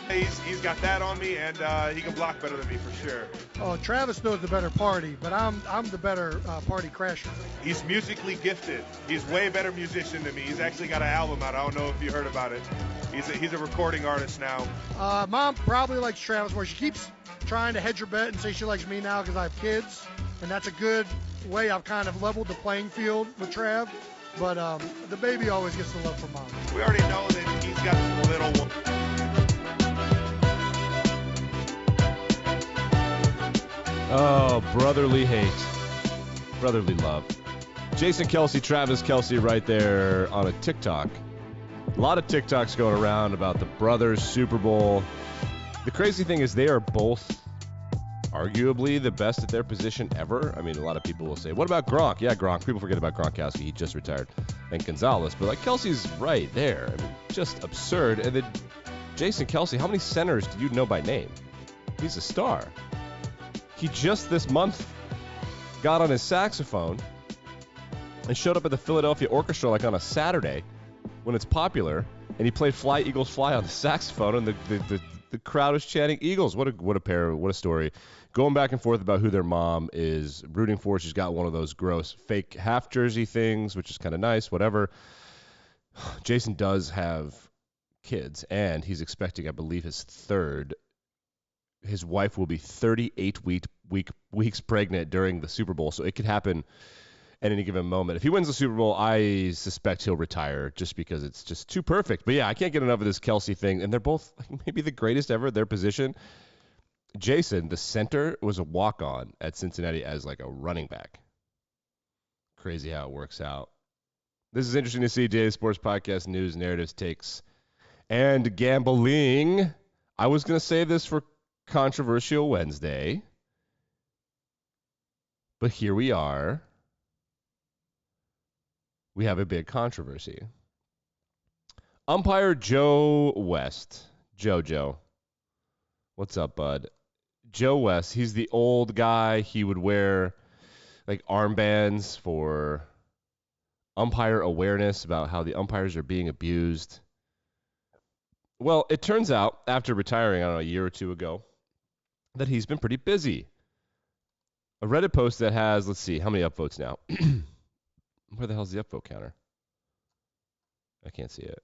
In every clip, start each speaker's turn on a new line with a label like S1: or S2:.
S1: He's got that on me, and he can block better than me for sure.
S2: Oh, Travis knows the better party, but I'm the better party crasher.
S1: He's musically gifted. He's way better musician than me. He's actually got an album out. I don't know if you heard about it. He's a recording artist now.
S2: Mom probably likes Travis more. She keeps trying to hedge her bet and say she likes me now because I have kids, and that's a good way I've kind of leveled the playing field with Trav. But the baby always gets the love from Mom.
S1: We already know that he's got some little one.
S3: Oh, brotherly hate. Brotherly love. Jason Kelce, Travis Kelce right there on a TikTok. A lot of TikToks going around about the brothers Super Bowl. The crazy thing is they are both arguably the best at their position ever. I mean, a lot of people will say, what about Gronk? Yeah, Gronk. People forget about Gronkowski. He just retired. And Gonzalez. But, like, Kelce's right there. I mean, just absurd. And then Jason Kelce, how many centers do you know by name? He's a star. He just this month got on his saxophone and showed up at the Philadelphia Orchestra like on a Saturday when it's popular, and he played Fly Eagles Fly on the saxophone, and the crowd is chanting Eagles. What a pair, what a story. Going back and forth about who their mom is rooting for. She's got one of those gross fake half jersey things, which is kind of nice, whatever. Jason does have kids, and he's expecting, I believe, his third. His wife will be 38 weeks pregnant during the Super Bowl, so it could happen at any given moment. If he wins the Super Bowl, I suspect he'll retire just because it's just too perfect. But yeah, I can't get enough of this Kelce thing, and they're both maybe the greatest ever at their position. Jason, the center, was a walk-on at Cincinnati as like a running back. Crazy how it works out. This is interesting to see. Daily Sports Podcast, news, narratives, takes, and gambling. I was going to say this for Controversial Wednesday, but here we are. We have a big controversy. Umpire Joe West. Jojo. What's up, bud? Joe West, he's the old guy. He would wear like armbands for umpire awareness about how the umpires are being abused. Well, it turns out after retiring, I don't know, a year or two ago, that he's been pretty busy. A Reddit post that has, let's see, how many upvotes now? Where the hell's the upvote counter? I can't see it.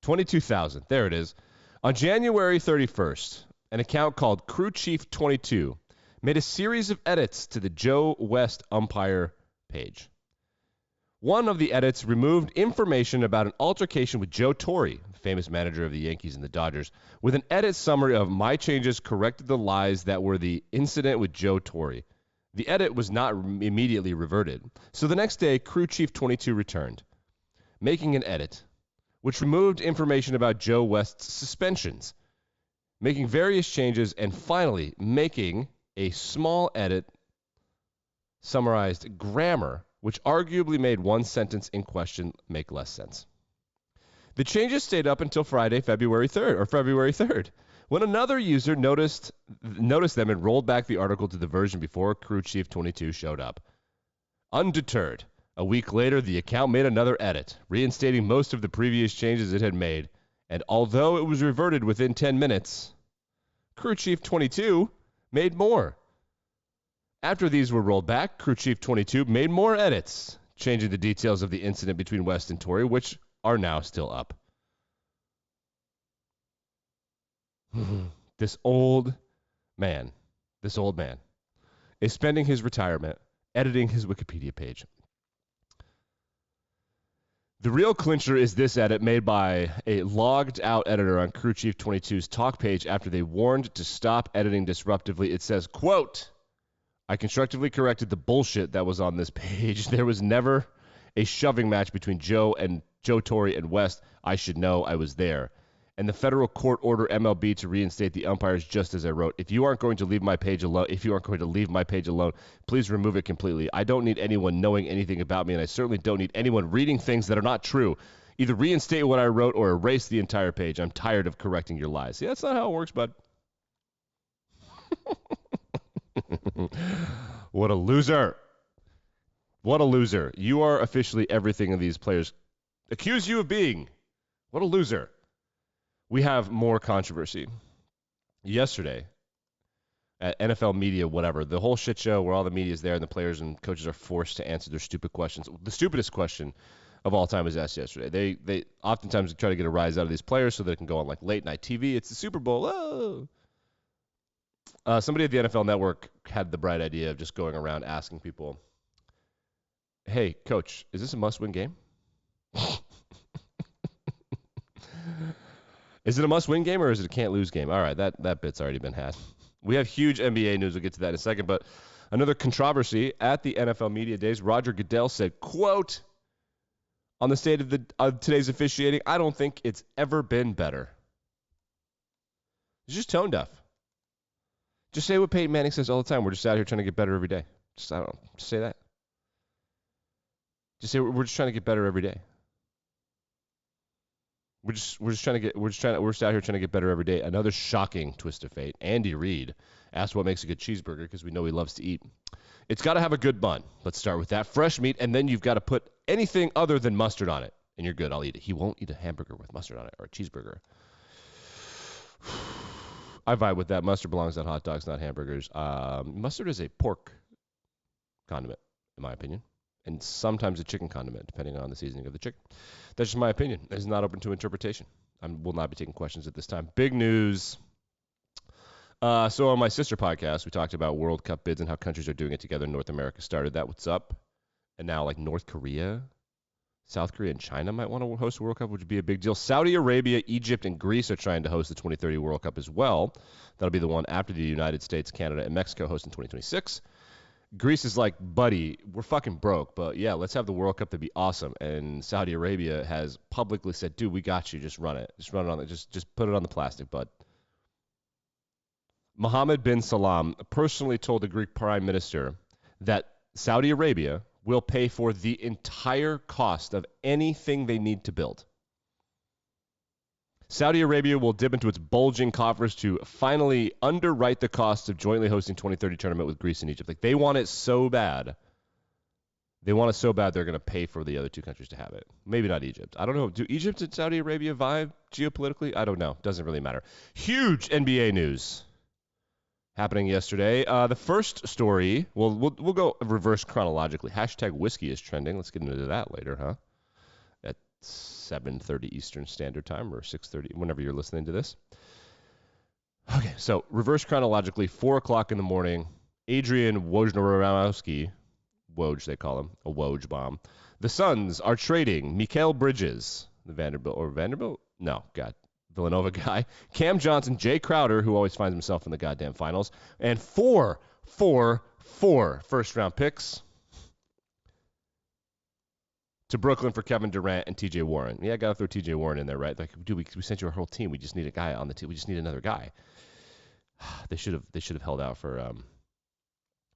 S3: 22,000. There it is. On January 31st, an account called Crew Chief 22 made a series of edits to the Joe West umpire page. One of the edits removed information about an altercation with Joe Torre, famous manager of the Yankees and the Dodgers, with an edit summary of my changes corrected the lies that were the incident with Joe Torre. The edit was not immediately reverted. So the next day, Crew Chief 22 returned, making an edit, which removed information about Joe West's suspensions, making various changes, and finally making a small edit summarized grammar, which arguably made one sentence in question make less sense. The changes stayed up until Friday, February 3rd, when another user noticed them and rolled back the article to the version before Crew Chief 22 showed up. Undeterred, a week later, the account made another edit, reinstating most of the previous changes it had made, and although it was reverted within 10 minutes, Crew Chief 22 made more. After these were rolled back, Crew Chief 22 made more edits, changing the details of the incident between West and Torre, which are now still up. This old man is spending his retirement editing his Wikipedia page. The real clincher is this edit made by a logged-out editor on Crew Chief 22's talk page after they warned to stop editing disruptively. It says, quote, I constructively corrected the bullshit that was on this page. There was never a shoving match between Joe Torre and West. I should know. I was there. And the federal court order MLB to reinstate the umpires just as I wrote. If you aren't going to leave my page alone, please remove it completely. I don't need anyone knowing anything about me, and I certainly don't need anyone reading things that are not true. Either reinstate what I wrote or erase the entire page. I'm tired of correcting your lies. See, that's not how it works, bud. What a loser. What a loser. You are officially everything these players accuse you of being. What a loser. We have more controversy. Yesterday, at NFL media, whatever, the whole shit show where all the media is there and the players and coaches are forced to answer their stupid questions. The stupidest question of all time was asked yesterday. They oftentimes try to get a rise out of these players so they can go on like late night TV. It's the Super Bowl. Oh. Somebody at the NFL Network had the bright idea of just going around asking people, hey, coach, is this a must-win game? Is it a must-win game or is it a can't-lose game? All right, that bit's already been had. We have huge NBA news. We'll get to that in a second. But another controversy at the NFL Media Days, Roger Goodell said, quote, on the state of today's officiating, I don't think it's ever been better. It's just tone deaf. Just say what Peyton Manning says all the time. We're just out here trying to get better every day. Just say that. Just say we're just trying to get better every day. We're just out here trying to get better every day. Another shocking twist of fate. Andy Reid asked what makes a good cheeseburger because we know he loves to eat. It's got to have a good bun. Let's start with that. Fresh meat, and then you've got to put anything other than mustard on it, and you're good. I'll eat it. He won't eat a hamburger with mustard on it or a cheeseburger. I vibe with that. Mustard belongs on hot dogs, not hamburgers. Mustard is a pork condiment, in my opinion, and sometimes a chicken condiment, depending on the seasoning of the chicken. That's just my opinion. It's not open to interpretation. I will not be taking questions at this time. Big news. So on my sister podcast, we talked about World Cup bids and how countries are doing it together. North America started that. What's up? And now like North Korea, South Korea, and China might want to host a World Cup, which would be a big deal. Saudi Arabia, Egypt, and Greece are trying to host the 2030 World Cup as well. That'll be the one after the United States, Canada, and Mexico host in 2026. Greece is like, buddy, we're fucking broke, but yeah, let's have the World Cup. That'd be awesome. And Saudi Arabia has publicly said, dude, we got you. Just run it. Just run it on it. Just put it on the plastic, bud. Mohammed bin Salman personally told the Greek prime minister that Saudi Arabia will pay for the entire cost of anything they need to build. Saudi Arabia will dip into its bulging coffers to finally underwrite the cost of jointly hosting 2030 tournament with Greece and Egypt. Like, they want it so bad. They want it so bad they're going to pay for the other two countries to have it. Maybe not Egypt. I don't know. Do Egypt and Saudi Arabia vibe geopolitically? I don't know. Doesn't really matter. Huge NBA news happening yesterday. The first story, we'll go reverse chronologically. Hashtag whiskey is trending. Let's get into that later, huh? At 7:30 Eastern Standard Time or 6:30, whenever you're listening to this. Okay, so reverse chronologically, 4 o'clock in the morning, Adrian Wojnarowski, Woj they call him, a Woj bomb. The Suns are trading Mikal Bridges, the Vanderbilt? No, God. Villanova guy, Cam Johnson, Jay Crowder, who always finds himself in the goddamn finals, and four first-round picks to Brooklyn for Kevin Durant and T.J. Warren. Yeah, I got to throw T.J. Warren in there, right? Like, dude, we sent you our whole team. We just need a guy on the team. We just need another guy. They should have held out for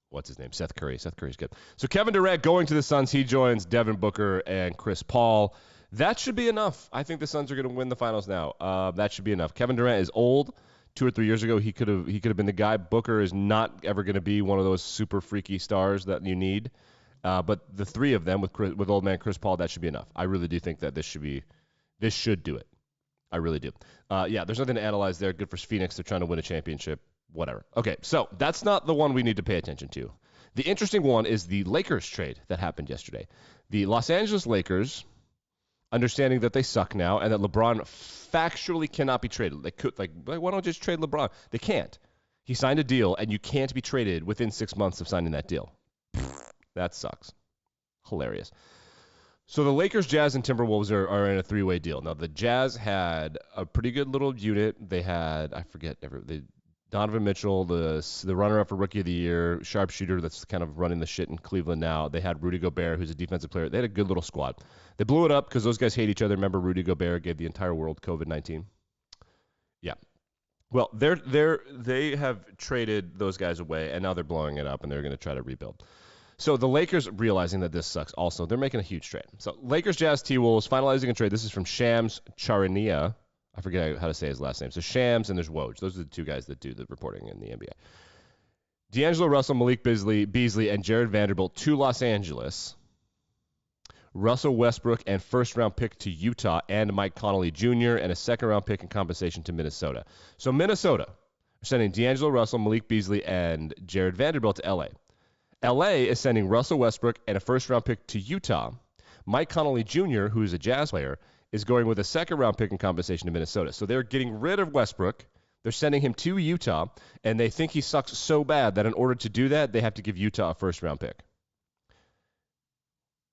S3: what's his name? Seth Curry. Seth Curry's good. So Kevin Durant going to the Suns. He joins Devin Booker and Chris Paul. That should be enough. I think the Suns are going to win the finals now. That should be enough. Kevin Durant is old. 2 or 3 years ago, he could have been the guy. Booker is not ever going to be one of those super freaky stars that you need. But the three of them with old man Chris Paul, that should be enough. I really do think that this should do it. I really do. Yeah, there's nothing to analyze there. Good for Phoenix. They're trying to win a championship. Whatever. Okay, so that's not the one we need to pay attention to. The interesting one is the Lakers trade that happened yesterday. The Los Angeles Lakers, understanding that they suck now and that LeBron factually cannot be traded. They could, why don't you just trade LeBron? They can't. He signed a deal, and you can't be traded within 6 months of signing that deal. That sucks. Hilarious. So the Lakers, Jazz, and Timberwolves are in a three-way deal. Now, the Jazz had a pretty good little unit. They had, Donovan Mitchell, the runner-up for Rookie of the Year, sharpshooter that's kind of running the shit in Cleveland now. They had Rudy Gobert, who's a defensive player. They had a good little squad. They blew it up because those guys hate each other. Remember, Rudy Gobert gave the entire world COVID-19? Yeah. Well, they have traded those guys away, and now they're blowing it up, and they're going to try to rebuild. So the Lakers, realizing that this sucks also, they're making a huge trade. So Lakers, Jazz, T-Wolves, finalizing a trade. This is from Shams Charania. I forget how to say his last name. So Shams and there's Woj. Those are the two guys that do the reporting in the NBA. D'Angelo Russell, Malik Beasley, and Jared Vanderbilt to Los Angeles. Russell Westbrook and first-round pick to Utah, and Mike Conley Jr., and a second-round pick in compensation to Minnesota. So Minnesota are sending D'Angelo Russell, Malik Beasley, and Jared Vanderbilt to L.A. L.A. is sending Russell Westbrook and a first-round pick to Utah. Mike Conley Jr., who is a Jazz player, is going with a second-round pick in compensation to Minnesota. So they're getting rid of Westbrook. They're sending him to Utah, and they think he sucks so bad that in order to do that, they have to give Utah a first-round pick.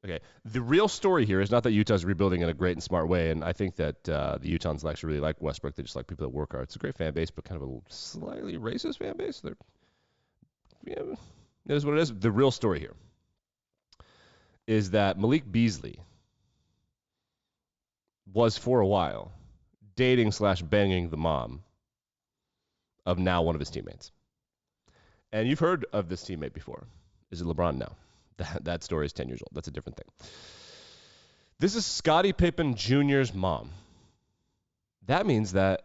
S3: Okay, the real story here is not that Utah's rebuilding in a great and smart way, and I think that the Utahns actually really like Westbrook. They just like people that work hard. It's a great fan base, but kind of a slightly racist fan base. It is what it is. The real story here is that Malik Beasley was for a while dating/banging the mom of now one of his teammates. And you've heard of this teammate before. Is it LeBron now? That story is 10 years old. That's a different thing. This is Scottie Pippen Jr.'s mom. That means that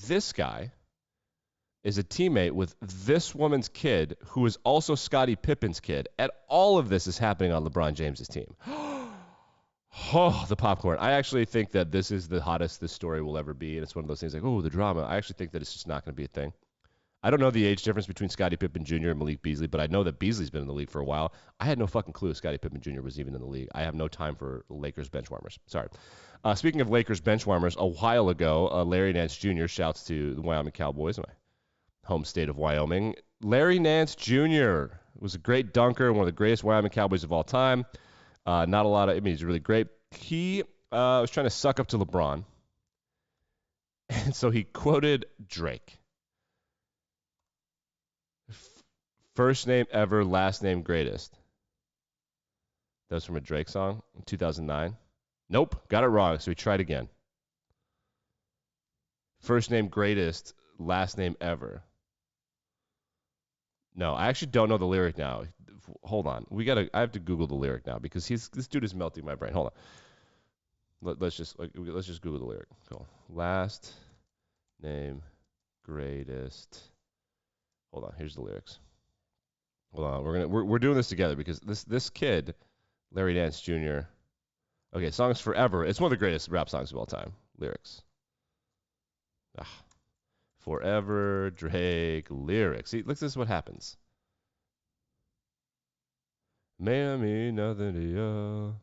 S3: this guy is a teammate with this woman's kid, who is also Scottie Pippen's kid. And all of this is happening on LeBron James's team. Oh, the popcorn. I actually think that this is the hottest this story will ever be. And it's one of those things like, oh, the drama. I actually think that it's just not going to be a thing. I don't know the age difference between Scottie Pippen Jr. and Malik Beasley, but I know that Beasley's been in the league for a while. I had no fucking clue Scottie Pippen Jr. was even in the league. I have no time for Lakers benchwarmers. Sorry. Speaking of Lakers benchwarmers, a while ago, Larry Nance Jr. shouts to the Wyoming Cowboys, my home state of Wyoming. Larry Nance Jr. was a great dunker, one of the greatest Wyoming Cowboys of all time. He's really great. He was trying to suck up to LeBron, and so he quoted Drake. First name ever, last name greatest. That was from a Drake song in 2009. Nope, got it wrong, so he tried again. First name greatest, last name ever. No, I actually don't know the lyric now. Hold on. I have to Google the lyric now because this dude is melting my brain. Hold on. Let's just Google the lyric. Cool. Last name greatest. Hold on. Here's the lyrics. Hold on. We're doing this together because this kid, Larry Nance Jr. Okay, song's Forever. It's one of the greatest rap songs of all time. Lyrics. Forever, Drake, lyrics. See, look, this is what happens. May I mean nothing to you. All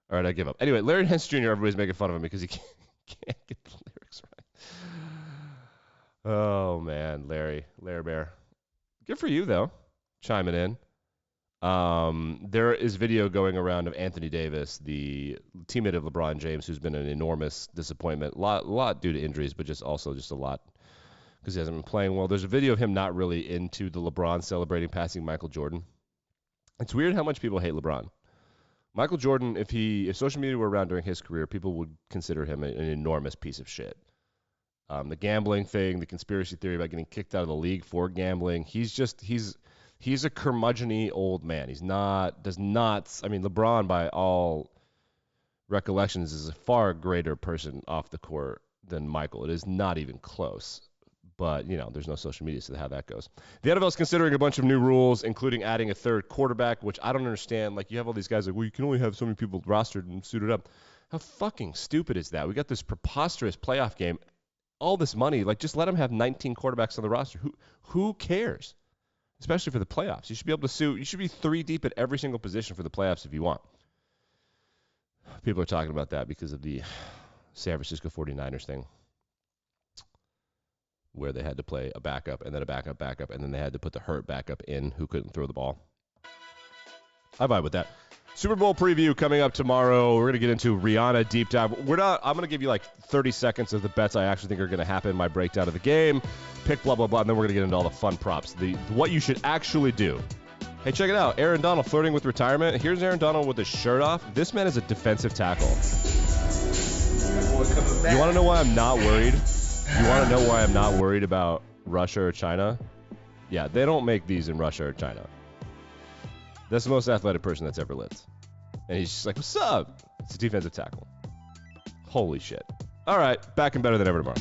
S3: right, I give up. Anyway, Larry Nance Jr., everybody's making fun of him because he can't get the lyrics right. Oh, man, Larry Bear. Good for you, though, chiming in. There is video going around of Anthony Davis, the teammate of LeBron James, who's been an enormous disappointment. A lot due to injuries, but just a lot because he hasn't been playing well. There's a video of him not really into the LeBron celebrating passing Michael Jordan. It's weird how much people hate LeBron. Michael Jordan, if social media were around during his career, people would consider him an enormous piece of shit. The gambling thing, the conspiracy theory about getting kicked out of the league for gambling, he's a curmudgeon-y old man. LeBron, by all recollections, is a far greater person off the court than Michael. It is not even close. But, there's no social media, so how that goes. The NFL is considering a bunch of new rules, including adding a third quarterback, which I don't understand. Like, you have all these guys like, well, you can only have so many people rostered and suited up. How fucking stupid is that? We got this preposterous playoff game, all this money. Like, just let them have 19 quarterbacks on the roster. Who cares? Especially for the playoffs. You should be able to suit. You should be 3 deep at every single position for the playoffs if you want. People are talking about that because of the San Francisco 49ers thing, where they had to play a backup and then a backup, and then they had to put the hurt backup in who couldn't throw the ball. I vibe with that. Super Bowl preview coming up tomorrow. We're going to get into Rihanna deep dive. I'm going to give you like 30 seconds of the bets I actually think are going to happen, my breakdown of the game, pick blah, blah, blah, and then we're going to get into all the fun props. What you should actually do. Hey, check it out. Aaron Donald flirting with retirement. Here's Aaron Donald with his shirt off. This man is a defensive tackle. You want to know why I'm not worried? You want to know why I'm not worried about Russia or China? Yeah, they don't make these in Russia or China. That's the most athletic person that's ever lived. And he's just like, what's up? It's a defensive tackle. Holy shit. All right, back and better than ever tomorrow.